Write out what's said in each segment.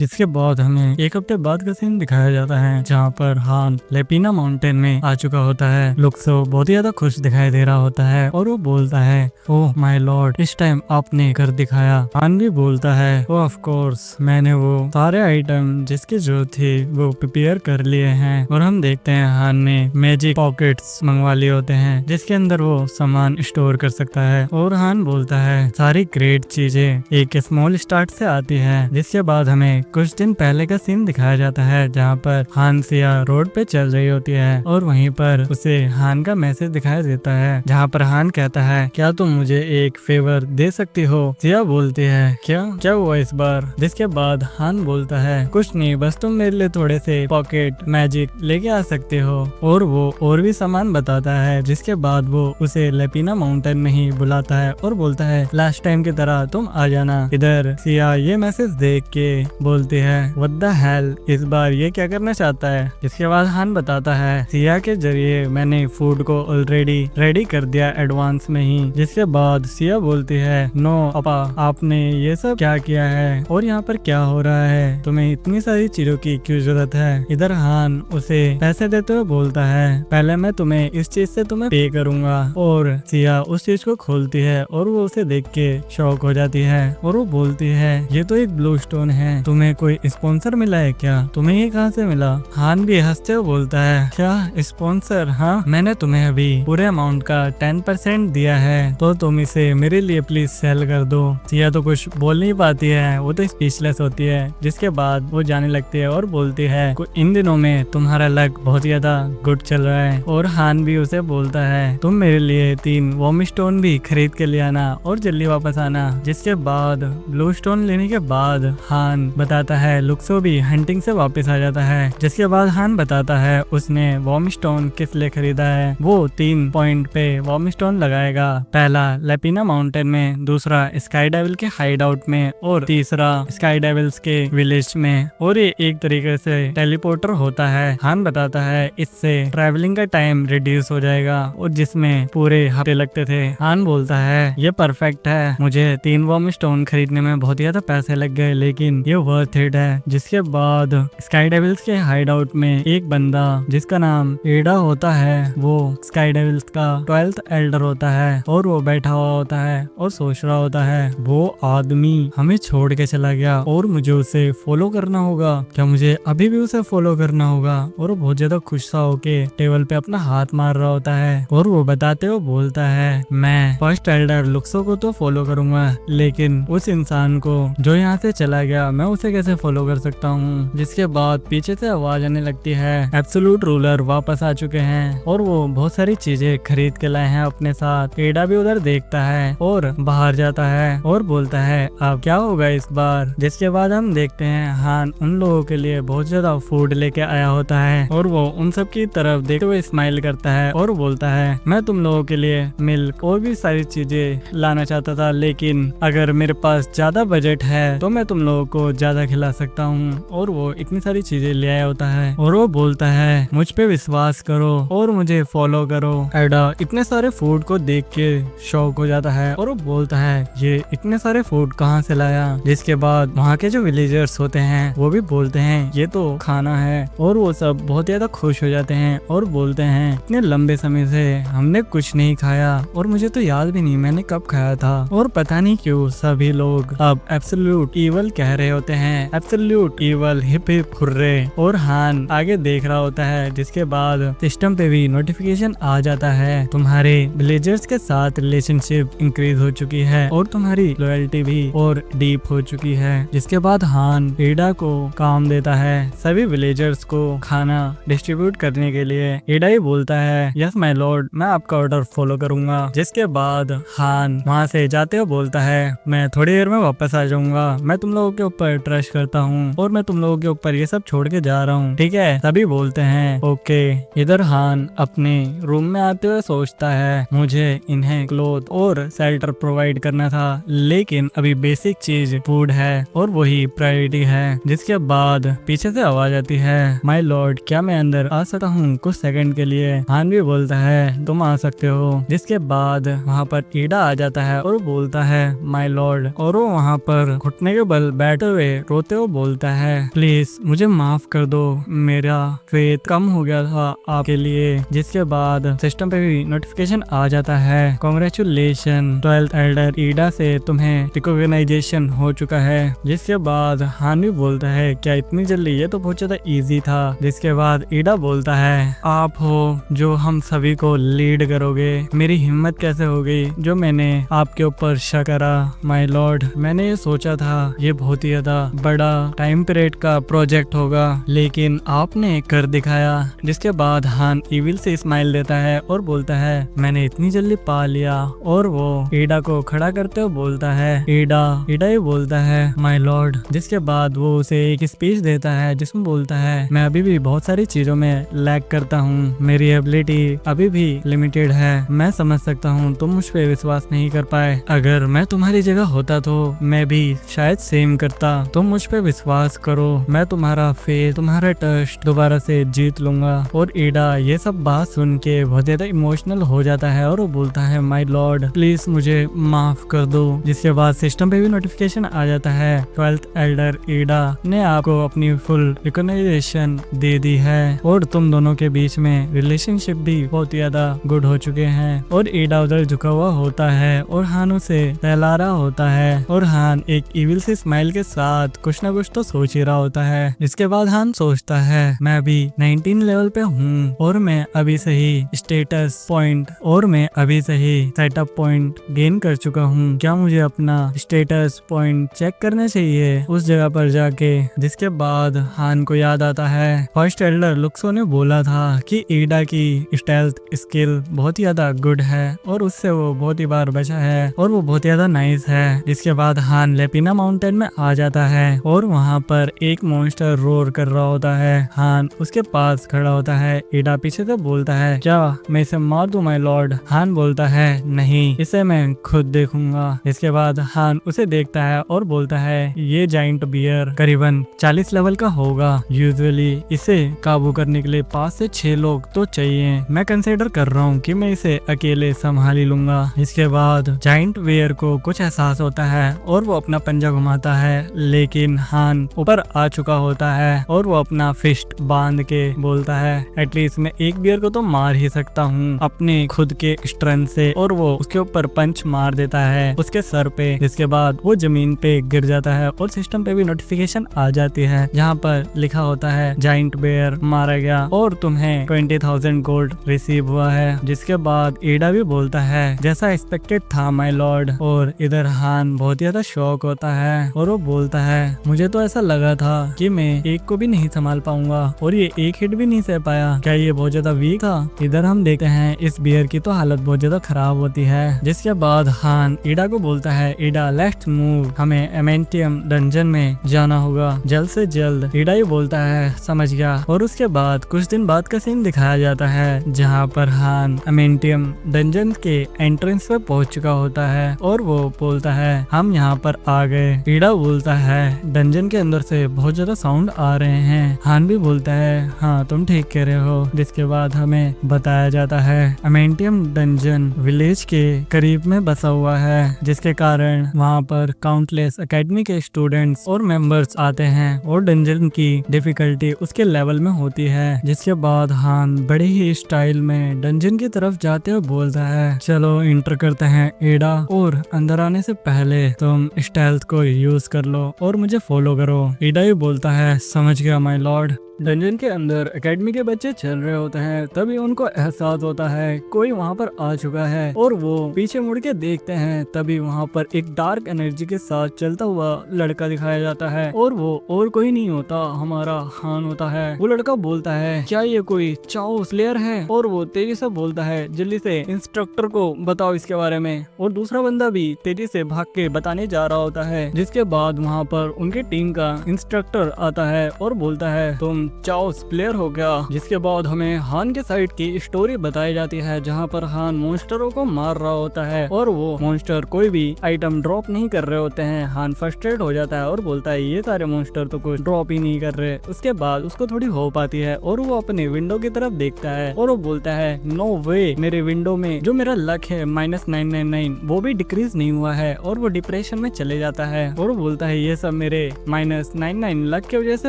इसके बाद हमें एक हफ्ते बाद का सीन दिखाया जाता है जहाँ पर हान लेपिना माउंटेन में आ चुका होता है। लुक्सो बहुत ही ज्यादा खुश दिखाई दे रहा होता है और वो बोलता है, ओह माय लॉर्ड, इस टाइम आपने घर दिखाया। हान भी बोलता है, ओ ऑफ कोर्स, मैंने वो सारे आइटम जिसकी जरूरत थी वो प्रिपेयर कर लिए हैं। और हम देखते हैं हान ने मैजिक पॉकेट्स मंगवा लिए होते हैं जिसके अंदर वो सामान स्टोर कर सकता है। और हान बोलता है, सारी ग्रेट चीजें एक स्मॉल स्टार्ट से आती है। जिसके बाद हमें कुछ दिन पहले का सीन दिखाया जाता है जहाँ पर हान सिया रोड पे चल रही होती है और वहीं पर उसे हान का मैसेज दिखाई देता है जहाँ पर हान कहता है, क्या तुम मुझे एक फेवर दे सकती हो? सिया बोलती है, क्या हुआ इस बार? जिसके बाद हान बोलता है, कुछ नहीं, बस तुम मेरे लिए थोड़े से पॉकेट मैजिक लेके आ सकते हो। और वो और भी सामान बताता है। जिसके बाद वो उसे लेपिना माउंटेन में ही बुलाता है और बोलता है, लास्ट टाइम की तरह तुम आ जाना इधर। सिया ये मैसेज देख के बोलती है, व्हाट द हेल, इस बार ये क्या करना चाहता है? जिसके बाद हान बताता है, सिया के जरिए मैंने फूड को ऑलरेडी रेडी कर दिया एडवांस में ही। जिसके बाद सिया बोलती है, नो अपा, आपने ये सब क्या किया है और यहाँ पर क्या हो रहा है? तुम्हें इतनी सारी चीजों की क्यों जरूरत है? इधर हान उसे पैसे देते हुए बोलता है, पहले मैं तुम्हें इस चीज से तुम्हें पे करूंगा। और सिया उस चीज को खोलती है और वो उसे देख के शॉक हो जाती है और वो बोलती है, ये तो एक ब्लू स्टोन है, तुम्हें कोई स्पॉन्सर मिला है क्या? तुम्हें ये कहाँ से मिला? हान भी हंसते हुए बोलता है, क्या स्पॉन्सर? हाँ, मैंने तुम्हें अभी पूरे अमाउंट का 10% दिया है, तो तुम इसे मेरे लिए प्लीज सेल कर दो। सिया तो कुछ बोल नहीं पाती है, वो तो स्पीचलेस होती है। जिसके बाद वो जाने लगती है और बोलती है, इन दिनों में तुम्हारा लक बहुत ज्यादा गुड चल रहा है। और हान भी उसे बोलता है, तुम मेरे लिए 3 वॉर्म स्टोन भी खरीद के ले आना और जल्दी वापस आना। जिसके बाद ब्लू स्टोन लेने के बाद हान बताता है, लुक्सो भी हंटिंग से वापस आ जाता है। जिसके बाद हान बताता है उसने वॉर्म स्टोन किस लिए खरीदा है। वो 3 पॉइंट पे वॉर्म स्टोन लगाएगा, पहला लेपिना माउंटेन में, दूसरा स्काई डेविल के हाइड आउट में और तीसरा स्काई डेविल्स के विलेज में। और ये एक तरीके से टेलीपोर्टर होता है। हान बताता है इससे ट्रैवलिंग का टाइम रिड्यूस हो जाएगा और जिसमें पूरे हफ्ते लगते थे। हान बोलता है, ये परफेक्ट है, मुझे 3 वॉर्म स्टोन खरीदने में बहुत ज्यादा पैसे लग गए लेकिन ये वर्थ इट है। जिसके बाद स्काई डेविल्स के हाइड आउट में एक बंदा जिसका नाम एडा होता है, वो स्काई डेविल्स का 12th एल्डर होता है और वो बैठा हुआ होता है और सोच रहा होता है, वो आदमी हमें छोड़ के चला गया और मुझे उसे फॉलो करना होगा, क्या मुझे अभी भी उसे फॉलो करना होगा? और वो बहुत ज्यादा खुश सा होके टेबल पे अपना हाथ मार रहा होता है और वो बताते हुए बोलता है, मैं फर्स्ट एल्डर लुक्सो को तो फॉलो करूंगा लेकिन उस इंसान को जो यहाँ से चला गया मैं उसे कैसे फॉलो कर सकता हूँ? जिसके बाद पीछे से आवाज आने लगती है, एब्सोल्यूट रूलर वापस आ चुके हैं और वो बहुत सारी चीजें खरीद के लाए हैं अपने साथ। एडा भी उधर देखता है और बाहर जाता है और बोलता है, अब क्या होगा इस बार? जिसके बाद हम देखते हैं हान उन लोगों के लिए बहुत ज्यादा फूड लेके आया होता है और वो उन सब की तरफ देखते हुए स्माइल करता है और बोलता है, मैं तुम लोगों के लिए मिल्क और भी सारी चीजें लाना चाहता था लेकिन अगर मेरे पास ज्यादा बजट है तो मैं तुम लोगों को ज्यादा खिला सकता हूँ। और वो इतनी सारी चीजें ले आया होता है और वो बोलता है, मुझ पे विश्वास करो और मुझे फॉलो करो। एडा इतने सारे फूड को देख के शॉक हो जाता है और वो बोलता है, ये इतने सारे फूड कहाँ से लाया? जिसके बाद वहाँ के जो विलेजर्स होते हैं वो भी बोलते हैं, ये तो खाना है। और वो सब बहुत ज्यादा खुश हो जाते हैं और बोलते हैं, इतने लंबे समय से हमने कुछ नहीं खाया और मुझे तो याद भी नहीं मैंने कब खाया था। और पता नहीं क्यों सभी लोग अब एब्सोल्यूट ईवल कह रहे होते हैं, absolute evil, hip hip hurray. और हान आगे देख रहा होता है। जिसके बाद सिस्टम पे भी नोटिफिकेशन आ जाता है, तुम्हारे विलेजर्स के साथ रिलेशनशिप इंक्रीज हो चुकी है और तुम्हारी लॉयल्टी भी और डीप हो चुकी है। जिसके बाद हान एडा को काम देता है सभी विलेजर्स को खाना डिस्ट्रीब्यूट करने के लिए। एडा ही बोलता है, यस माय लॉर्ड, मैं आपका ऑर्डर फॉलो करूंगा। जिसके बाद हान वहाँ से जाते हुए बोलता है, मैं थोड़ी देर में वापस आ जाऊंगा, मैं तुम लोगों के ऊपर ट्रस्ट करता हूँ और मैं तुम लोगों के ऊपर ये सब छोड़ के जा रहा हूँ, ठीक है? सभी बोलते हैं ओके। इधर हान अपने रूम में आते हुए सोचता है, मुझे इन्हें क्लोथ और शेल्टर प्रोवाइड करना था लेकिन अभी बेसिक चीज फूड है और वही प्रायोरिटी है। जिसके बाद पीछे से आवाज आती है, माय लॉर्ड, क्या मैं अंदर आ सकता हूँ कुछ सेकंड के लिए? हान भी बोलता है, तुम आ सकते हो। जिसके बाद वहाँ पर ईडा आ जाता है और बोलता है, माय लॉर्ड, और वो वहाँ पर घुटने के बल बैठे हुए रोते हुए बोलता है, प्लीज मुझे माफ कर दो, मेरा फेथ कम हो गया था आपके लिए। जिसके बाद सिस्टम पे भी नोटिफिकेशन आ जाता है, कांग्रेचुलेशन 12th एल्डर ईडा से तुम्हें रिकॉग्नाइजेशन हो चुका है। जिसके बाद हान भी बोलता है, क्या इतनी जल्दी, ये तो बहुत ज्यादा इजी था। जिसके बाद ईडा बोलता है, आप हो जो हम सभी को लीड करोगे, मेरी हिम्मत कैसे हो गई जो मैंने आपके ऊपर शक करा माय लॉर्ड। मैंने ये सोचा था ये बहुत ही ज्यादा बड़ा टाइम पीरियड का प्रोजेक्ट होगा, लेकिन आपने कर दिखाया। जिसके बाद हान इविल से स्माइल देता है और बोलता है, मैंने इतनी जल्दी पा लिया। और वो ईडा को खड़ा करते हुए बोलता है, ईडा ही बोलता है माय लॉर्ड। जिसके बाद वो उसे एक स्पीच देता है जिसमें बोलता है, मैं अभी भी बहुत सारी चीजों में लैग करता हूँ, मेरी एबिलिटी अभी भी लिमिटेड है। मैं समझ सकता हूँ तुम मुझ पे विश्वास नहीं कर पाए, अगर मैं तुम्हारी जगह होता तो मैं भी शायद सेम करता। तुम मुझ पे विश्वास करो, मैं तुम्हारा फेथ, तुम्हारा ट्रस्ट दोबारा से जीत लूंगा। और ईडा ये सब बात सुन के बहुत ज्यादा इमोशनल हो जाता है और वो बोलता है, माय लॉर्ड प्लीज मुझे माफ कर दो। जिसके बाद सिस्टम पे भी नोटिफिकेशन आ जाता है, 12th एल्डर ईडा ने आपको अपनी फुल रिकॉग्नाइजेशन दे दी है और तुम दोनों के बीच में रिलेशनशिप भी बहुत ज्यादा गुड हो चुके हैं। और ईडा उधर झुका हुआ होता है और हान उसे सहला रहा होता है और हान एक इविल से स्माइल के साथ कुछ ना कुछ तो सोच ही रहा होता है। जिसके बाद हान सोचता है, मैं अभी 19 लेवल पे हूँ और मैं अभी से ही स्टेटस पॉइंट और मैं अभी से ही सेटअप पॉइंट गेन कर चुका हूँ, क्या मुझे अपना स्टेटस पॉइंट चेक करना चाहिए उस जगह पर जाके। जिसके बाद हान को याद आता है, फर्स्ट एल्डर लुक्सो ने बोला था कि ईडा की स्टेल्थ स्किल बहुत ही ज्यादा गुड है और उससे वो बहुत ही बार बचा है और वो बहुत ज्यादा नाइस है। जिसके बाद हान लेपिना माउंटेन में आ जाता है और वहाँ पर एक मॉन्स्टर रोर कर रहा होता है। हान उसके पास खड़ा होता है, ईडा पीछे से बोलता है, क्या मैं इसे मार दूं माय लॉर्ड। हान बोलता है, नहीं, इसे मैं खुद देखूंगा। इसके बाद हान उसे देखता है और बोलता है, ये जाइंट बियर करीबन 40 लेवल का होगा, यूजुअली इसे काबू करने के लिए 5 से 6 लोग तो चाहिए। मैं कंसिडर कर रहा हूँ कि मैं इसे अकेले संभाल ही लूंगा। इसके बाद जाइंट बियर को कुछ एहसास होता है और वो अपना पंजा घुमाता है, लेकिन हान ऊपर आ चुका होता है और वो अपना फिस्ट बांध के बोलता है, एटलीस्ट मैं एक बियर को तो मार ही सकता हूँ अपने खुद के स्ट्रेंथ से। और वो उसके ऊपर पंच मार देता है उसके सर पे। जिसके बाद वो जमीन पे गिर जाता है और सिस्टम पे भी नोटिफिकेशन आ जाती है जहाँ पर लिखा होता है, जाइंट बेयर मारा गया और तुम्हें 20,000 गोल्ड रिसीव हुआ है। जिसके बाद ईडा भी बोलता है, जैसा एक्सपेक्टेड था माय लॉर्ड। और इधर हान बहुत ज्यादा शॉक होता है और वो बोलता है, मुझे तो ऐसा लगा था कि मैं एक को भी नहीं संभाल पाऊंगा और ये एक हिट भी नहीं सह पाया, क्या ये बहुत ज्यादा वीक था। इधर हम देखते हैं इस बियर की तो हालत बहुत ज्यादा खराब होती है। जिसके बाद हान ईडा को बोलता है, ईडा लेट्स मूव, हमें एमेंटियम डंजन में जाना होगा जल्द से जल्द। ईडा ही बोलता है, समझ गया। और उसके बाद कुछ दिन बाद का सीन दिखाया जाता है जहाँ पर हान एमेंटियम डंजन के एंट्रेंस पे पहुंच चुका होता है और वो बोलता है, हम यहाँ पर आ गए। ईडा बोलता है, डंजन के अंदर से बहुत ज्यादा साउंड आ रहे हैं। हान भी बोलता है, हाँ तुम ठीक कह रहे हो। जिसके बाद हमें बताया जाता है एमेंटियम डंजन विलेज के करीब में बसा हुआ है, जिसके कारण वहाँ पर काउंटलेस एकेडमी के स्टूडेंट्स और मेंबर्स आते हैं और डंजन की डिफिकल्टी उसके लेवल में होती है। जिसके बाद हान बड़े ही स्टाइल में डंजन की तरफ जाते हुए बोलता है, चलो इंटर करते हैं ईडा, और अंदर आने से पहले तुम स्टेल्थ को यूज कर लो और मुझे फॉलो करो। ईडा ही बोलता है, समझ गया माय लॉर्ड। डंजन के अंदर एकेडमी के बच्चे चल रहे होते हैं, तभी उनको एहसास होता है कोई वहाँ पर आ चुका है और वो पीछे मुड़ के देखते हैं, तभी वहाँ पर एक डार्क एनर्जी के साथ चलता हुआ लड़का दिखाया जाता है और वो और कोई नहीं होता, हमारा हान होता है। वो लड़का बोलता है, क्या ये कोई चाओ स्लेयर है? और वो तेजी से बोलता है, जल्दी से इंस्ट्रक्टर को बताओ इसके बारे में। और दूसरा बंदा भी तेजी से भाग के बताने जा रहा होता है। जिसके बाद वहाँ पर उनके टीम का इंस्ट्रक्टर आता है और बोलता है, तुम चाओस प्लेयर हो गया। जिसके बाद हमें हान के साइड की स्टोरी बताई जाती है, जहाँ पर हान मॉन्स्टरों को मार रहा होता है और वो मॉन्स्टर कोई भी आइटम ड्रॉप नहीं कर रहे होते हैं। हान फ्रस्ट्रेट हो जाता है और बोलता है ये सारे मॉन्स्टर तो कुछ ड्रॉप ही नहीं कर रहे। उसके बाद उसको थोड़ी होप आती है और वो अपने विंडो की तरफ देखता है और वो बोलता है नो वे, मेरे विंडो में जो मेरा लक है -999 वो भी डिक्रीज नहीं हुआ है। और वो डिप्रेशन में चले जाता है और वो बोलता है ये सब मेरे -99 लक की वजह से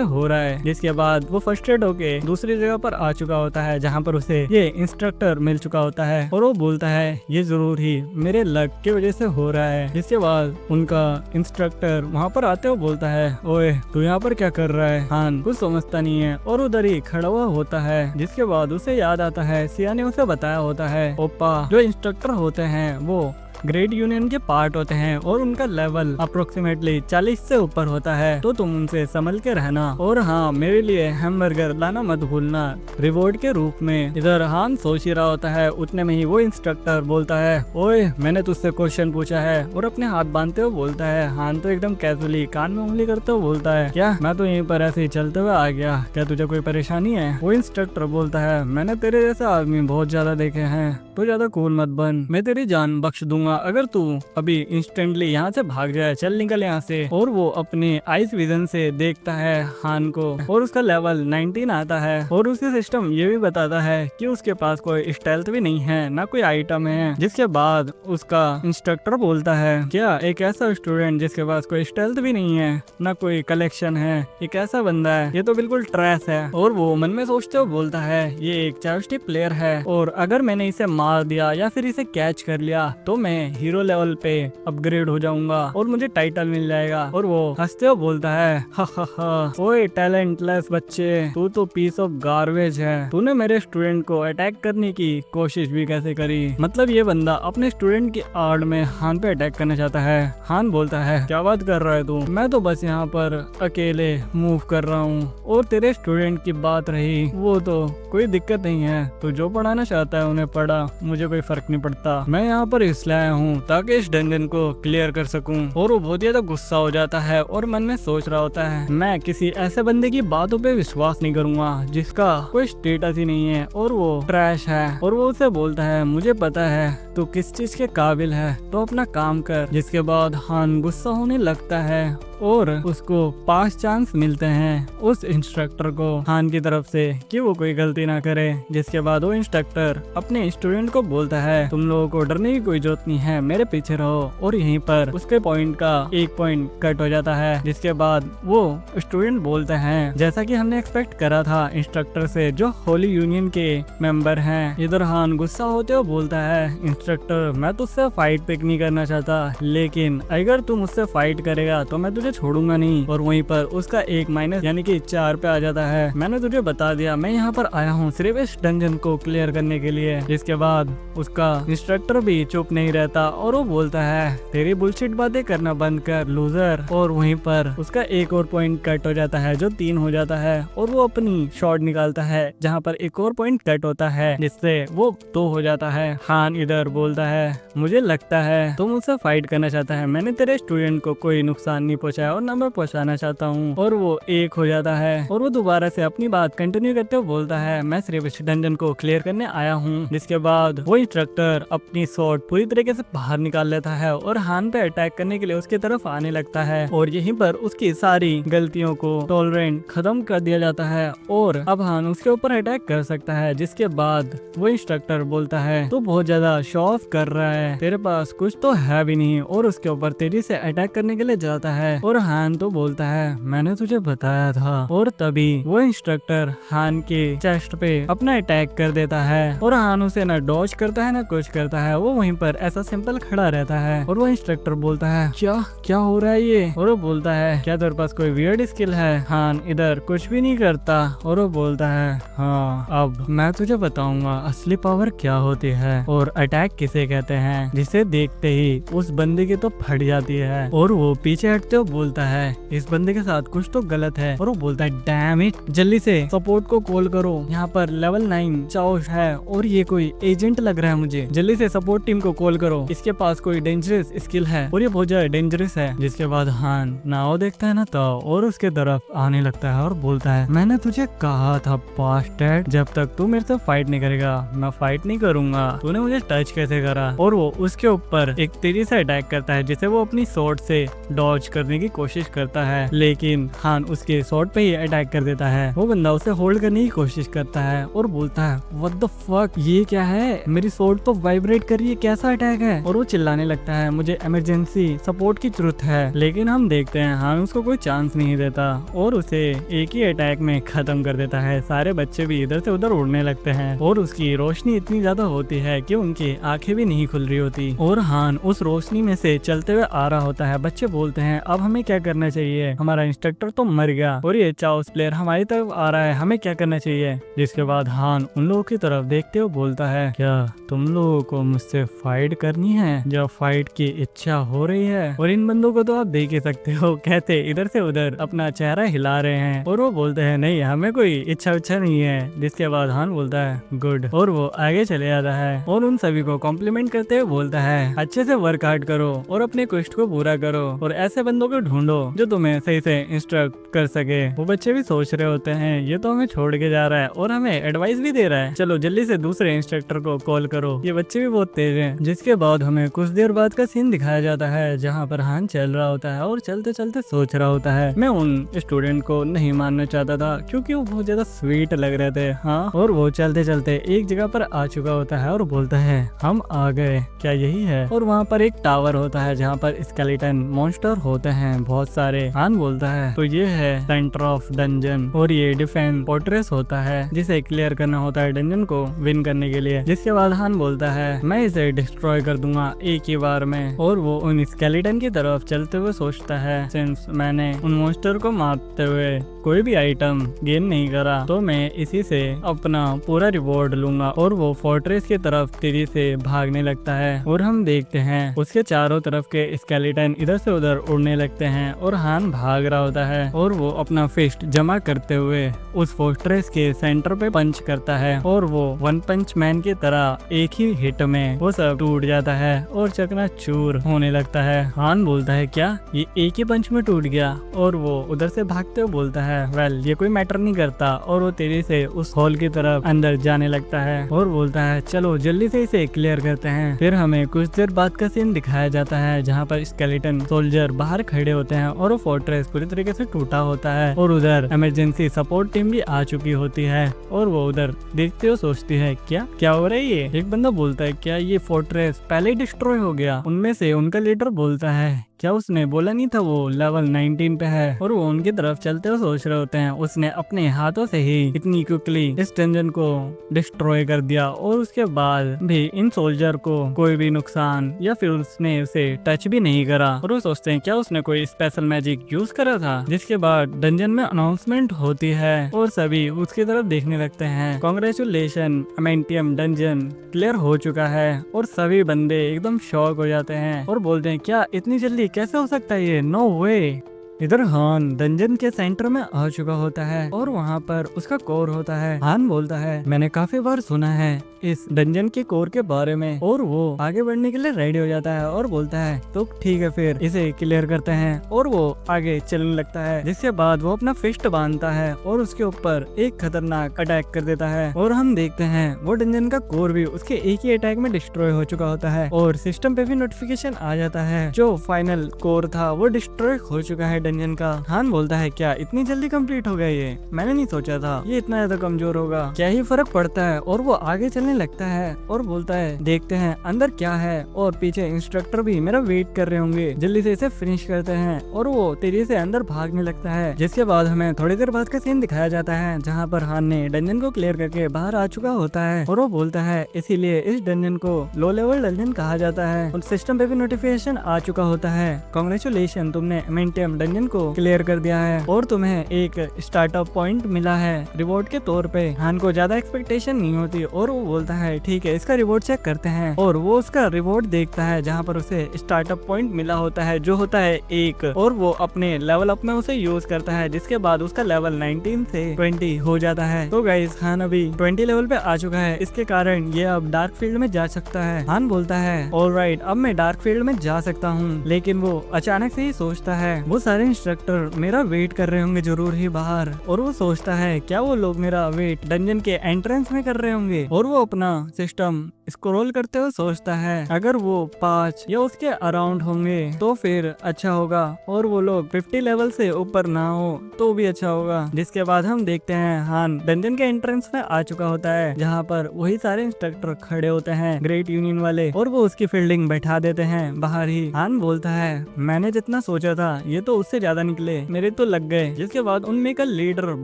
हो रहा है। जिसके बाद वो फ्रस्ट्रेट होके दूसरी जगह पर आ चुका होता है, जहाँ पर उसे ये इंस्ट्रक्टर मिल चुका होता है और वो बोलता है ये जरूर ही मेरे लक की वजह से हो रहा है। जिसके बाद उनका इंस्ट्रक्टर वहाँ पर आते हुए बोलता है ओए तू यहाँ पर क्या कर रहा है। हान कुछ समझता नहीं है और उधर ही खड़ा हुआ होता है। जिसके बाद उसे याद आता है सिया ने उसे बताया होता है ओप्पा जो इंस्ट्रक्टर होते हैं वो ग्रेट यूनियन के पार्ट होते हैं और उनका लेवल अप्रोक्सीमेटली 40 से ऊपर होता है, तो तुम उनसे संभल के रहना। और हाँ, मेरे लिए हैमबर्गर लाना मत भूलना रिवॉर्ड के रूप में। इधर हान सोच ही रहा होता है, उतने में ही वो इंस्ट्रक्टर बोलता है ओए मैंने तुझसे क्वेश्चन पूछा है, और अपने हाथ बांधते हुए बोलता है। हान तो एकदम कैजुअली कान में उंगली करते हुए बोलता है क्या मैं तो यहीं पर ऐसे ही चलते हुए आ गया, क्या तुझे कोई परेशानी है। वो इंस्ट्रक्टर बोलता है मैंने तेरे जैसे आदमी बहुत ज्यादा देखे हैं, तो ज्यादा कूल मत बन, मैं तेरी जान बख्श दूंगा अगर तू अभी इंस्टेंटली यहाँ से भाग जाए, चल निकल यहाँ से। और वो अपने आइस विजन से देखता है हान को और उसका लेवल 19 आता है और उसके सिस्टम ये भी बताता है कि उसके पास कोई स्टेल्थ भी नहीं है, ना कोई आइटम है। जिसके बाद उसका इंस्ट्रक्टर बोलता है क्या एक ऐसा स्टूडेंट जिसके पास कोई स्टेल्थ भी नहीं है, ना कोई कलेक्शन है, एक ऐसा बंदा है, ये तो बिल्कुल ट्रैश है। और वो मन में सोचते हुए बोलता है ये एक चाइल्ड प्लेयर है और अगर मैंने इसे मार दिया या फिर इसे कैच कर लिया तो मैं हीरो लेवल पे अपग्रेड हो जाऊंगा और मुझे टाइटल मिल जाएगा। और वो हंसते हुए बोलता है हा हा हा, ओए टैलेंटलेस बच्चे, तू तो पीस ऑफ गार्बेज है, तूने मेरे स्टूडेंट को अटैक करने की कोशिश भी कैसे करी। मतलब ये बंदा अपने स्टूडेंट की आड़ में हान पे अटैक करना चाहता है। हान बोलता है क्या बात कर रहा है तू, मैं तो बस यहाँ पर अकेले मूव कर रहा हूँ, और तेरे स्टूडेंट की बात रही वो तो कोई दिक्कत नहीं है, तू जो पढ़ाना चाहता है उन्हें पढ़ा, मुझे कोई फर्क नहीं पड़ता, मैं यहाँ पर इसलिए आया हूँ ताकि इस डंजन को क्लियर कर सकूं। और वो बहुत ज्यादा गुस्सा हो जाता है और मन में सोच रहा होता है मैं किसी ऐसे बंदे की बातों पे विश्वास नहीं करूंगा जिसका कोई स्टेटस ही नहीं है और वो ट्रैश है। और वो उसे बोलता है मुझे पता है तू किस चीज के काबिल है, तो अपना काम कर। जिसके बाद हान गुस्सा होने लगता है और उसको 5 चांस मिलते हैं उस इंस्ट्रक्टर को हान की तरफ से कि वो कोई गलती ना करे। जिसके बाद वो इंस्ट्रक्टर अपने स्टूडेंट को बोलता है तुम लोगों को डरने की कोई जरूरत नहीं है, मेरे पीछे रहो। और यहीं पर उसके पॉइंट का एक पॉइंट कट हो जाता है। जिसके बाद वो स्टूडेंट बोलते हैं जैसा कि हमने एक्सपेक्ट करा था इंस्ट्रक्टर से जो होली यूनियन के मेंबर हैं। इधर हान गुस्सा होते हुए बोलता है इंस्ट्रक्टर मैं तुझसे फाइट पिक नहीं करना चाहता, लेकिन अगर तू मुझसे फाइट करेगा तो मैं तुझे छोड़ूंगा नहीं। और वहीं पर उसका एक माइनस यानी कि 4 पे आ जाता है। मैंने तुझे बता दिया मैं यहाँ पर आया हूँ सिर्फ इस डंजन को क्लियर करने के लिए। जिसके बाद उसका इंस्ट्रक्टर भी चुप नहीं रहता और वो बोलता है तेरी बुलशिट बातें करना बंद कर लूजर। और वहीं पर उसका एक और पॉइंट कट हो जाता है जो 3 हो जाता है और वो अपनी शॉट निकालता है जहाँ पर एक और पॉइंट कट होता है जिससे वो 2 हो जाता है। हान इधर बोलता है मुझे लगता है तुम मुझसे फाइट करना चाहता है, मैंने तेरे स्टूडेंट को कोई नुकसान नहीं पहुँचाया और न मैं पहुँचाना चाहता हूँ। और वो 1 हो जाता है और वो दोबारा से अपनी बात कंटिन्यू करते हुए बोलता है मैं सिर्फ इस डंजन को क्लियर करने आया हूँ। जिसके बाद वो इंस्ट्रक्टर अपनी शॉट पूरी तरीके से बाहर निकाल लेता है और हान पे अटैक करने के लिए उसकी तरफ आने लगता है और यहीं पर उसकी सारी गलतियों को टॉलरेंट खत्म कर दिया जाता है और अब हान उसके ऊपर अटैक कर सकता है। जिसके बाद वो इंस्ट्रक्टर बोलता है तू बहुत ज्यादा शो ऑफ कर रहा है, तेरे पास कुछ तो है भी नहीं, और उसके ऊपर तेजी से अटैक करने के लिए जाता है। और हान तो बोलता है मैंने तुझे बताया था। और तभी वो इंस्ट्रक्टर हान के चेस्ट पे अपना अटैक कर देता है और हान उसे ना डॉज करता है ना कुछ करता है, वो वहीं पर ऐसा सिंपल खड़ा रहता है। और वो इंस्ट्रक्टर बोलता है क्या हो रहा है ये। और वो बोलता है क्या तेरे पास कोई वियर्ड स्किल है। हान इधर कुछ भी नहीं करता और वो बोलता है हाँ अब मैं तुझे बताऊंगा असली पावर क्या होती है और अटैक किसे कहते हैं, जिसे देखते ही उस बंदे की तो फट जाती है। और वो पीछे हटते हुए बोलता है इस बंदे के साथ कुछ तो गलत है और वो बोलता है डैम इट, जल्दी से सपोर्ट को कॉल करो, यहाँ पर लेवल 9 चाओ है और ये कोई एजेंट लग रहा है मुझे, जल्दी से सपोर्ट टीम को कॉल करो, इसके पास कोई डेंजरस स्किल है और ये बहुत ज्यादा डेंजरस है। जिसके बाद हान नाओ देखता है ना तो और उसके तरफ आने लगता है और बोलता है मैंने तुझे कहा था बास्टर्ड, जब तक तू मेरे से फाइट नहीं करेगा मैं फाइट नहीं करूंगा, तूने मुझे टच कैसे करा। और वो उसके ऊपर एक तेजी से अटैक करता है जिसे वो अपनी शॉट से डॉज करने की कोशिश करता है, लेकिन हान उसके शॉट पे ही अटैक कर देता है। वो बंदा उसे होल्ड करने की कोशिश करता है और बोलता है व्हाट द फक, ये क्या है, मेरी शॉट तो वाइब्रेट कर रही है, कैसा अटैक है। और वो चिल्लाने लगता है मुझे इमरजेंसी सपोर्ट की जरूरत है, लेकिन हम देखते हैं हान उसको कोई चांस नहीं देता और उसे एक ही अटैक में खत्म कर देता है। सारे बच्चे भी इधर से उधर उड़ने लगते हैं और उसकी रोशनी इतनी ज्यादा होती है कि उनकी आंखें भी नहीं खुल रही होती और हान उस रोशनी में से चलते हुए आ रहा होता है। बच्चे बोलते हैं अब हमें क्या करना चाहिए, हमारा इंस्ट्रक्टर तो मर गया और ये चाओस प्लेयर हमारी तरफ आ रहा है, हमें क्या करना चाहिए। जिसके बाद हान उन लोगों की तरफ देखते हुए बोलता है क्या तुम लोगों को मुझसे फाइट करनी है, जब फाइट की इच्छा हो रही है। और इन बंदों को तो आप देख ही सकते हो कहते इधर से उधर अपना चेहरा हिला रहे हैं और वो बोलते हैं नहीं हमें कोई इच्छा नहीं है। जिसके बाद हान बोलता है गुड और वो आगे चले जाता है और उन सभी को कॉम्प्लीमेंट करते हुए बोलता है अच्छे से वर्क आउट करो और अपने क्वेस्ट को पूरा करो और ऐसे बंदों को ढूंढो जो तुम्हें सही से इंस्ट्रक्ट कर सके। वो बच्चे भी सोच रहे होते हैं ये तो हमें छोड़ के जा रहा है और हमें एडवाइस भी दे रहा है, चलो जल्दी से दूसरे इंस्ट्रक्टर को कॉल करो। ये बच्चे भी बहुत तेज हैं। जिसके बाद हमें कुछ देर बाद का सीन दिखाया जाता है जहाँ पर हान चल रहा होता है और चलते चलते सोच रहा होता है मैं उन स्टूडेंट को नहीं मानना चाहता था क्योंकि वो बहुत ज्यादा स्वीट लग रहे थे। हाँ, और वो चलते चलते एक जगह पर आ चुका होता है और बोलता है हम आ गए, क्या यही है। और वहाँ पर एक टावर होता है जहाँ पर स्केलेटन मॉन्स्टर होते हैं बहुत सारे। हान बोलता है तो ये है सेंटर ऑफ डंजन और ये डिफेंस फोर्ट्रेस होता है जिसे क्लियर करना होता है डंजन को विन करने के लिए। जिसके बाद हान बोलता है मैं इसे डिस्ट्रॉय कर दूंगा एक ही बार में। और वो उन स्केलेटन की तरफ चलते हुए सोचता है सिंस मैंने उन मॉन्स्टर को मारते हुए कोई भी आइटम गेन नहीं करा तो मैं इसी से अपना पूरा रिवॉर्ड लूंगा। और वो फोर्ट्रेस की तरफ तेजी से भागने लगता है और हम देखते हैं उसके चारों तरफ के स्केलेटन इधर से उधर उड़ने लगते हैं और हान भाग रहा होता है और वो अपना फिस्ट जमा करते हुए उस फोर्ट्रेस के सेंटर पे पंच करता है और वो वन पंच मैन की तरह एक ही हिट में वो सब टूट जाता है और चकनाचूर होने लगता है। हान बोलता है क्या ये एक ही पंच में टूट गया। और वो उधर से भागते हुए बोलता है वेल ये कोई मैटर नहीं करता। और वो तेजी से उस हॉल की तरफ अंदर जाने लगता है और बोलता है चलो जल्दी से इसे क्लियर करते हैं। फिर हमें कुछ देर बाद का सीन दिखाया जाता है जहाँ पर स्केलेटन सोल्जर बाहर खड़े होते हैं और वो फोर्ट्रेस पूरी तरीके से टूटा होता है और उधर इमरजेंसी सपोर्ट टीम भी आ चुकी होती है। और वो उधर देखते हुए सोचती है क्या हो रहा है ये। एक बंदा बोलता है क्या ये फोर्ट्रेस पहले ही डिस्ट्रॉय हो गया। उनमें से उनका लीडर बोलता है क्या उसने बोला नहीं था वो लेवल 19 पे है। और वो उनकी तरफ चलते हुए सोच रहे होते हैं उसने अपने हाथों से ही इतनी क्विकली इस डंजन को डिस्ट्रॉय कर दिया और उसके बाद भी इन सोल्जर को कोई भी नुकसान या फिर उसने उसे टच भी नहीं करा। और वो सोचते हैं क्या उसने कोई स्पेशल मैजिक यूज करा था। जिसके बाद डंजन में अनाउंसमेंट होती है और सभी उसकी तरफ देखने लगते हैं। कांग्रेचुलेशन अमेंटियम डंजन क्लियर हो चुका है। और सभी बंदे एकदम शॉक हो जाते हैं और बोलते हैं क्या इतनी जल्दी कैसे हो सकता है ये, नो वे। इधर हान डंजन के सेंटर में आ चुका होता है और वहाँ पर उसका कोर होता है। हान बोलता है मैंने काफी बार सुना है इस डंजन के कोर के बारे में। और वो आगे बढ़ने के लिए रेडी हो जाता है और बोलता है तो ठीक है फिर इसे क्लियर करते हैं। और वो आगे चलने लगता है जिसके बाद वो अपना फिस्ट बांधता है और उसके ऊपर एक खतरनाक अटैक कर देता है। और हम देखते हैं वो डंजन का कोर भी उसके एक ही अटैक में डिस्ट्रॉय हो चुका होता है और सिस्टम पे भी नोटिफिकेशन आ जाता है जो फाइनल कोर था वो डिस्ट्रॉय हो चुका है डंजन का। हान बोलता है क्या इतनी जल्दी कंप्लीट हो गया ये, मैंने नहीं सोचा था ये इतना ज्यादा कमजोर होगा, क्या ही फर्क पड़ता है। और वो आगे चलने लगता है और बोलता है देखते हैं अंदर क्या है। और पीछे इंस्ट्रक्टर भी मेरा वेट कर रहे होंगे, जल्दी से इसे फिनिश करते हैं। और वो तेजी से अंदर भागने लगता है। जिसके बाद हमें थोड़ी देर बाद का सीन दिखाया जाता है जहाँ पर हान ने डंजन को क्लियर करके बाहर आ चुका होता है। और वो बोलता है इसीलिए इस डंजन को लो लेवल डंजन कहा जाता है। और सिस्टम पे भी नोटिफिकेशन आ चुका होता है कांग्रेचुलेशन तुमने अमेंटियम डंजन डंजन को क्लियर कर दिया है और तुम्हें एक स्टार्टअप पॉइंट मिला है रिवॉर्ड के तौर पे। हान को ज्यादा एक्सपेक्टेशन नहीं होती और वो बोलता है ठीक है इसका रिवॉर्ड चेक करते हैं, और वो उसका रिवॉर्ड देखता है जहाँ पर उसे स्टार्टअप पॉइंट मिला होता है जो होता है 1, और वो अपने लेवल अप में उसे यूज करता है, जिसके बाद उसका लेवल 19 से 20 हो जाता है। तो गाइस हान अभी 20 लेवल पे आ चुका है, इसके कारण ये अब डार्क फील्ड में जा सकता है। हान बोलता है ऑलराइट अब मैं डार्क फील्ड में जा सकता हूँ, लेकिन वो अचानक से ही सोचता है वो सारे इंस्ट्रक्टर मेरा वेट कर रहे होंगे जरूर ही बाहर, और वो सोचता है क्या वो लोग मेरा वेट डंजन के एंट्रेंस में कर रहे होंगे, और वो अपना सिस्टम स्क्रॉल करते हुए सोचता है अगर वो 5 या उसके अराउंड होंगे तो फिर अच्छा होगा, और वो लोग 50 लेवल से ऊपर ना हो तो भी अच्छा होगा। जिसके बाद हम देखते हैं हान डंजन के एंट्रेंस में आ चुका होता है जहाँ पर वही सारे इंस्ट्रक्टर खड़े होते हैं ग्रेट यूनियन वाले, और वो उसकी फील्डिंग बैठा देते हैं बाहर ही। हान बोलता है मैंने जितना सोचा था ये तो उससे ज्यादा निकले, मेरे तो लग गए। जिसके बाद उनमें का लीडर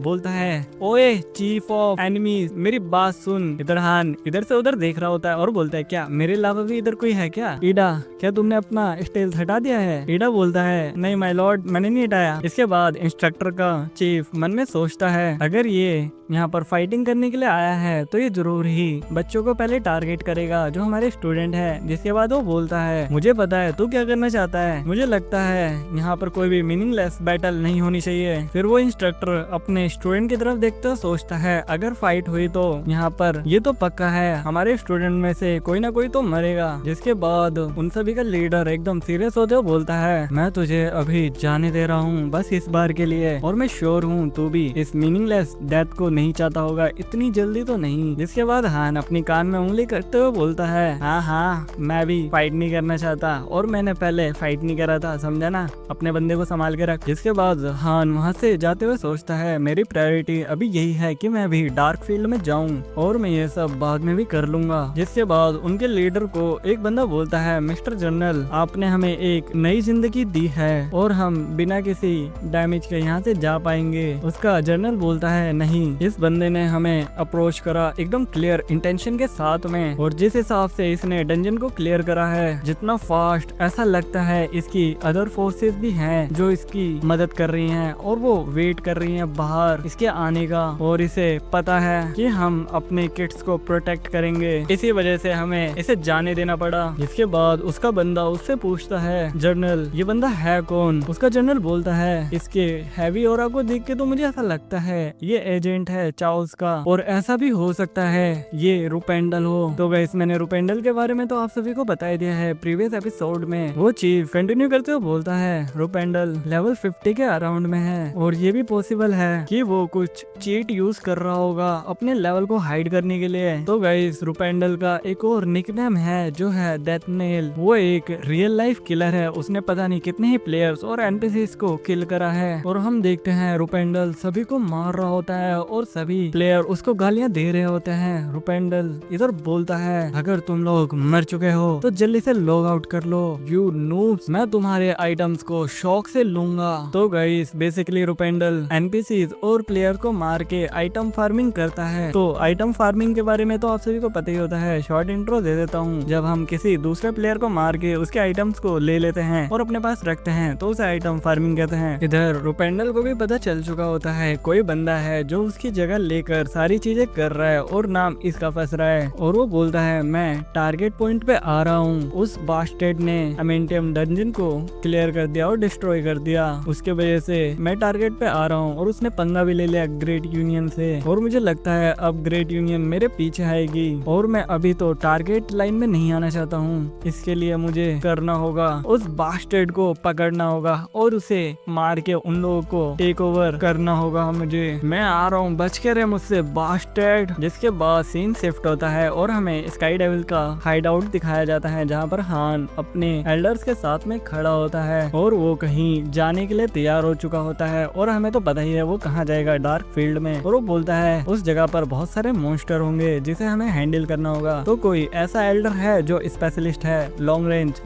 बोलता है ओए चीफ ऑफ एनिमीज मेरी बात सुन। इधर हान इधर से उधर देख रहा होता है और बोलता है क्या मेरे अलावा भी इधर कोई है क्या? ईडा क्या तुमने अपना स्टेल्थ हटा दिया है? ईडा बोलता है नहीं माय लॉर्ड मैंने नहीं हटाया। इसके बाद इंस्ट्रक्टर का चीफ मन में सोचता है अगर ये यहाँ पर फाइटिंग करने के लिए आया है तो ये जरूर ही बच्चों को पहले टारगेट करेगा जो हमारे स्टूडेंट है। जिसके बाद वो बोलता है मुझे पता है तू क्या करना चाहता है, मुझे लगता है यहाँ पर कोई भी मीनिंगलेस बैटल नहीं होनी चाहिए। फिर वो इंस्ट्रक्टर अपने स्टूडेंट की तरफ देखते हुए सोचता है अगर फाइट हुई तो यहाँ पर ये तो पक्का है हमारे स्टूडेंट में से कोई ना कोई तो मरेगा। जिसके बाद उन सभी का लीडर एकदम सीरियस होते हुए बोलता है मैं तुझे अभी जाने दे रहा हूँ बस इस बार के लिए, और मैं श्योर हूँ तू भी इस मीनिंगलेस डेथ को नहीं चाहता होगा, इतनी जल्दी तो नहीं। जिसके बाद हान अपनी कान में उंगली करते हुए बोलता है हाँ मैं भी फाइट नहीं करना चाहता, और मैंने पहले फाइट नहीं करा था समझा ना, अपने बंदे को संभाल के रख। जिसके बाद हान वहाँ से जाते हुए सोचता है मेरी प्रायोरिटी अभी यही है कि मैं अभी डार्क फील्ड में जाऊँ और मैं ये सब बाद में भी कर लूंगा। जिसके बाद उनके लीडर को एक बंदा बोलता है मिस्टर जनरल आपने हमें एक नई जिंदगी दी है और हम बिना किसी डैमेज के यहाँ से जा पाएंगे। उसका जनरल बोलता है नहीं, इस बंदे ने हमें अप्रोच करा एकदम क्लियर इंटेंशन के साथ में, और जिस हिसाब से इसने डंजन को क्लियर करा है जितना फास्ट ऐसा लगता है इसकी अदर फोर्सेस भी हैं जो इसकी मदद कर रही हैं और वो वेट कर रही हैं बाहर इसके आने का, और इसे पता है कि हम अपने किड्स को प्रोटेक्ट करेंगे, इसी वजह से हमें इसे जाने देना पड़ा। जिसके बाद उसका बंदा उससे पूछता है जनरल ये बंदा है कौन? उसका जनरल बोलता है इसके हैवी ऑरा को देख के तो मुझे ऐसा लगता है ये एजेंट है चार्ल्स का, और ऐसा भी हो सकता है ये रुपेंडल हो। तो गाइस मैंने रुपेंडल के बारे में तो आप सभी को बता दिया है प्रीवियस एपिसोड में। वो चीफ कंटिन्यू करते हुए बोलता है रुपेंडल लेवल 50 के अराउंड में है, और ये भी पॉसिबल है कि वो कुछ चीट यूज कर रहा होगा अपने लेवल को हाइड करने के लिए। तो गाइस रुपेंडल का एक और निकनेम है जो है डेथ नेल, वो एक रियल लाइफ किलर है, उसने पता नहीं कितने ही प्लेयर्स और एनपीसीज को किल करा है। और हम देखते हैं रुपेंडल सभी को मार रहा होता है और सभी प्लेयर उसको गालियां दे रहे होते हैं। रुपेंडल इधर बोलता है अगर तुम लोग मर चुके हो तो जल्दी से लॉग आउट कर लो यू नूब्स, मैं तुम्हारे आइटम्स को शौक से लूंगा। तो गाइस बेसिकली रुपेंडल एनपीसीज और प्लेयर को मार के आइटम फार्मिंग करता है। तो आइटम फार्मिंग के बारे में तो आप सभी को पता ही होता है, शॉर्ट इंट्रो दे देता हूँ। जब हम किसी दूसरे प्लेयर को मार के उसके आइटम्स को ले लेते हैं और अपने पास रखते हैं तो उसे आइटम फार्मिंग कहते हैं। इधर रुपेंडल को भी पता चल चुका होता है कोई बंदा है जो उसकी जगह लेकर सारी चीजें कर रहा है और नाम इसका फंस रहा है, और वो बोलता है मैं टारगेट पॉइंट पे आ रहा हूँ। उस बास्टेड ने अमेंटियम डंजन को क्लियर कर दिया और डिस्ट्रॉय कर दिया, उसके वजह से मैं टारगेट पे आ रहा हूँ, और उसने पंगा भी ले लिया ग्रेट यूनियन से, और मुझे लगता है अब ग्रेट यूनियन मेरे पीछे आएगी, और मैं अभी तो टारगेट लाइन में नहीं आना चाहता हूँ। इसके लिए मुझे करना होगा उस बास्टेड को पकड़ना होगा और उसे मार के उन लोगों को टेक ओवर करना होगा मुझे। मैं आ रहा हूँ बच के रहे मुझसे बास्टेड। जिसके बाद सीन शिफ्ट होता है और हमें स्काई डेविल का हाइड आउट दिखाया जाता है जहाँ पर हान अपने एल्डर्स के साथ में खड़ा होता है और वो कहीं जाने के लिए तैयार हो चुका होता है, और हमें तो पता ही है वो कहाँ जाएगा डार्क फील्ड में। और वो बोलता है उस जगह पर बहुत सारे मॉन्स्टर होंगे जिसे हमें हैंडल करना होगा, तो कोई ऐसा एल्डर है जो स्पेशलिस्ट है लॉन्ग रेंज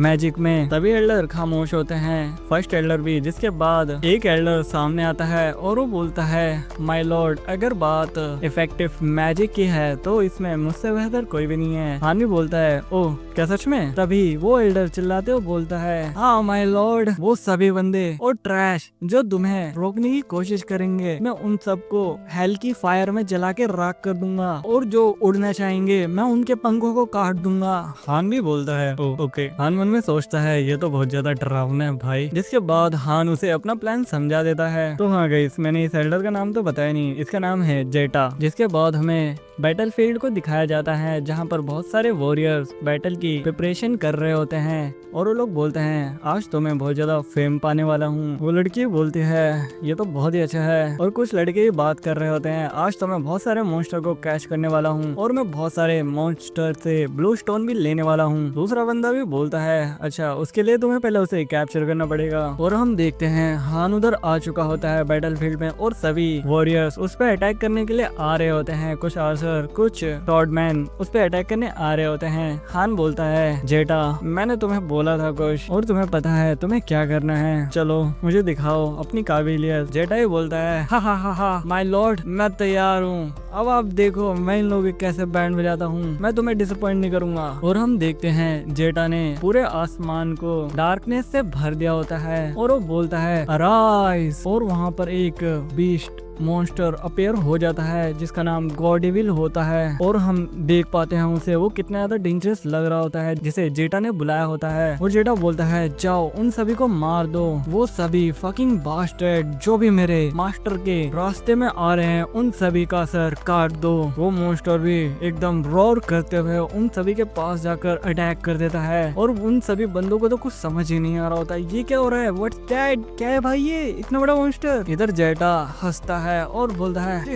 मैजिक में। तभी एल्डर खामोश होते हैं, फर्स्ट एल्डर भी। जिसके बाद एक एल्डर सामने आता है और वो बोलता है माय लॉर्ड, अगर बात इफेक्टिव मैजिक की है तो इसमें मुझसे बेहतर कोई भी नहीं है। हान भी बोलता है ओह क्या सच में? तभी वो एल्डर चिल्लाते हुए बोलता है हाँ माय लॉर्ड, वो सभी बंदे और ट्रैश जो तुम्हें रोकने की कोशिश करेंगे, मैं उन सबको हेल की फायर में जला के राख कर दूंगा, और जो उड़ना चाहेंगे मैं उनके पंखों को काट दूंगा। हान भी बोलता है ओके। हान मन में सोचता है ये तो बहुत ज्यादा डरावना है भाई। जिसके बाद हान उसे अपना प्लान समझा देता है। तो हाँ गाइस, मैंने इस एल्डर का नाम तो बताया नहीं, इसका नाम है जेटा। जिसके बाद हमें बैटलफील्ड को दिखाया जाता है जहाँ पर बहुत सारे वॉरियर्स बैटल की प्रिपरेशन कर रहे होते हैं, और वो लोग बोलते हैं आज तो मैं बहुत ज्यादा फेम पाने वाला हूँ। वो लड़की बोलती है ये तो बहुत ही अच्छा है, और कुछ लड़के भी बात कर रहे होते हैं आज तो मैं बहुत सारे मॉन्स्टर को कैच करने वाला हूँ, और मैं बहुत सारे मॉन्स्टर से ब्लू स्टोन भी लेने वाला हूँ। दूसरा बंदा भी बोलता है अच्छा उसके लिए तुम्हें पहले उसे कैप्चर करना पड़ेगा। और हम देखते हैं हान उधर आ चुका होता है बैटलफील्ड में, और सभी वॉरियर्स उस पर अटैक करने के लिए आ रहे होते हैं। कुछ आर्चर, कुछ टॉडमैन उस पर अटैक करने आ रहे होते हैं। हान बोलता है जेटा मैंने तुम्हें बोला था कुछ, और तुम्हें पता है तुम्हें क्या करना है, चलो मुझे दिखाओ अपनी काबिलियत। जेटा ही बोलता है हा हा हा हा माय लॉर्ड, मैं तैयार हूँ, अब आप देखो मैं इन लोगों के कैसे बैंड बजाता हूँ, मैं तुम्हें डिसअपॉइंट नहीं करूंगा। और हम देखते हैं जेटा ने पूरे आसमान को डार्कनेस से भर दिया होता है, और वो बोलता है अराइज, और वहाँ पर एक बीस्ट मॉन्स्टर अपेयर हो जाता है जिसका नाम गॉडेविल होता है, और हम देख पाते हैं उसे वो कितना ज्यादा डेंजरस लग रहा होता है जिसे जेटा ने बुलाया होता है। और जेटा बोलता है जाओ उन सभी को मार दो, वो सभी फकिंग बास्टर्ड जो भी मेरे मास्टर के रास्ते में आ रहे हैं उन सभी का सर काट दो। वो मॉन्स्टर भी एकदम रोर करते हुए उन सभी के पास जाकर अटैक कर देता है, और उन सभी बंदों को तो कुछ समझ ही नहीं आ रहा होता ये क्या हो रहा है, व्हाट्स दैट, क्या है भाई ये इतना बड़ा मॉन्स्टर। इधर जेटा हंसता है और बोलता है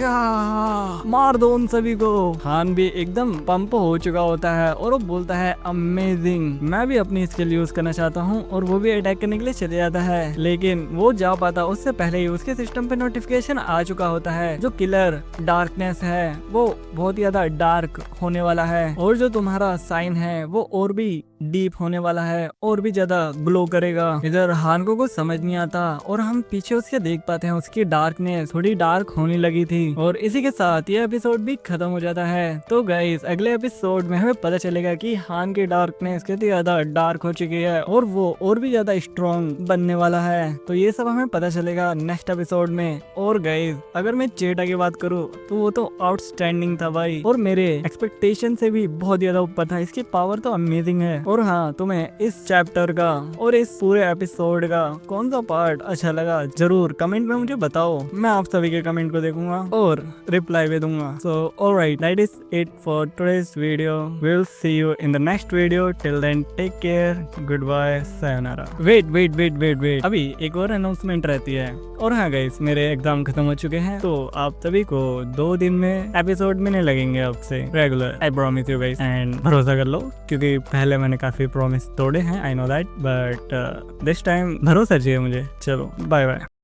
मार दो उन सभी को। हान भी एकदम पंप हो चुका होता है, और वो बोलता है अमेजिंग, मैं भी अपनी स्किल यूज करना चाहता हूँ, और वो भी अटैक करने के लिए चले जाता है। लेकिन वो जा पाता उससे पहले ही उसके सिस्टम पे नोटिफिकेशन आ चुका होता है जो किलर डार्कनेस है वो बहुत ही ज्यादा डार्क होने वाला है, और जो तुम्हारा साइन है वो और भी डीप होने वाला है और भी ज्यादा ग्लो करेगा। इधर हान को कुछ समझ नहीं आता, और हम पीछे उसके देख पाते हैं उसकी डार्कनेस थोड़ी डार्क होने लगी थी। और इसी के साथ ये एपिसोड भी खत्म हो जाता है। तो गाइस अगले एपिसोड में हमें पता चलेगा कि हान की डार्कनेस कितनी ज्यादा डार्क हो चुकी है, और वो और भी ज्यादा स्ट्रॉन्ग बनने वाला है। तो ये सब हमें पता चलेगा नेक्स्ट एपिसोड में। और गाइस अगर मैं जेटा की बात करूँ तो वो तो आउटस्टैंडिंग था भाई, और मेरे एक्सपेक्टेशन से भी बहुत ज्यादा ऊपर था। इसकी पावर तो अमेजिंग है। और हाँ, तुम्हें इस चैप्टर का और इस पूरे एपिसोड का कौन सा पार्ट अच्छा लगा जरूर कमेंट में मुझे बताओ। मैं आप सभी के कमेंट को देखूंगा और रिप्लाई भी दूंगा। So alright, that is it for today's video. We will see you in the next video. Till then take care, good bye, sayonara. Wait, अभी एक और अनाउंसमेंट रहती है। और हाँ गाइस, मेरे एग्जाम खत्म हो चुके हैं, तो आप सभी को 2 दिन में एपिसोड मिलने लगेंगे आपसे regular. I promise you guys, and भरोसा कर लो क्योंकि पहले मैंने काफी प्रॉमिस तोड़े हैं, I know that, but this time भरोसा चाहिए मुझे। चलो बाय बाय।